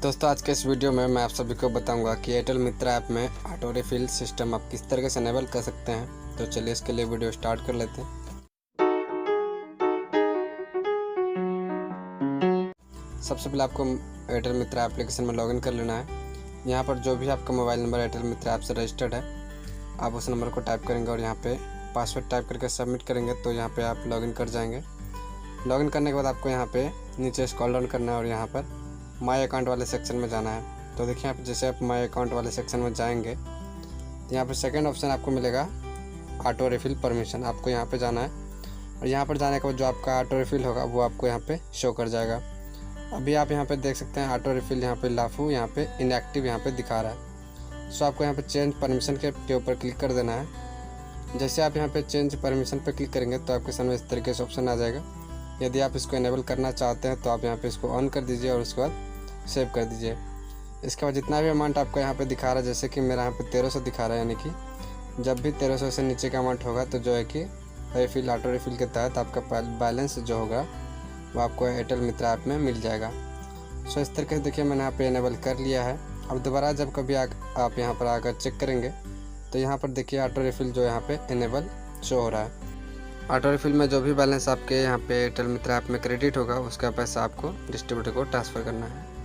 दोस्तों आज के इस वीडियो में मैं आप सभी को बताऊंगा कि एयरटेल मित्रा ऐप में ऑटो रिफिल सिस्टम आप किस तरीके से इनेबल कर सकते हैं। तो चलिए इसके लिए वीडियो स्टार्ट कर लेते हैं। सबसे पहले आपको एयरटेल मित्रा एप्लीकेशन में लॉगिन कर लेना है। यहाँ पर जो भी आपका मोबाइल नंबर एयरटेल मित्रा ऐप से रजिस्टर्ड है आप उस नंबर को टाइप करेंगे और यहाँ पे पासवर्ड टाइप करके सबमिट करेंगे तो यहाँ पे आप लॉगिन कर जाएंगे। लॉगिन करने के बाद आपको यहाँ पे नीचे स्क्रॉल डाउन करना है और यहाँ पर माई अकाउंट वाले सेक्शन में जाना है। तो देखिए आप जैसे आप माई अकाउंट वाले सेक्शन में जाएंगे तो यहाँ पर सेकंड ऑप्शन आपको मिलेगा ऑटो रिफिल परमिशन, आपको यहाँ पे जाना है और यहाँ पर जाने के बाद जो आपका ऑटो रिफिल होगा वो आपको यहाँ पे शो कर जाएगा। अभी आप यहाँ पे देख सकते हैं ऑटो रिफिल यहाँ पे लाफू यहाँ पे इनएक्टिव यहाँ पे दिखा रहा है। सो आपको यहाँ पे चेंज परमिशन के ऊपर क्लिक कर देना है। जैसे आप यहाँ पे चेंज परमिशन पे क्लिक करेंगे तो आपके सामने इस तरीके से ऑप्शन आ जाएगा। यदि आप इसको इनेबल करना चाहते हैं तो आप यहाँ पे इसको ऑन कर दीजिए और उसके बाद सेव कर दीजिए। इसके बाद जितना भी अमाउंट आपको यहाँ पे दिखा रहा है, जैसे कि मेरा यहाँ पे 1300 दिखा रहा है, यानी कि जब भी 1300 से नीचे का अमाउंट होगा तो जो है कि रिफिल ऑटो रिफिल के तहत आपका बैलेंस जो होगा वो आपको एयरटेल मित्रा ऐप में मिल जाएगा। सो इस तरीके से देखिए मैंने यहाँ पे इनेबल कर लिया है। अब दोबारा जब कभी आप यहाँ पर आकर चेक करेंगे तो यहाँ पर देखिए ऑटो रिफिल जो यहाँ पे इनेबल शो हो रहा है। ऑटो रिफिल में जो भी बैलेंस आपके यहाँ पे एयरटेल मित्रा ऐप में क्रेडिट होगा उसका पैसा आपको डिस्ट्रीब्यूटर को ट्रांसफ़र करना है।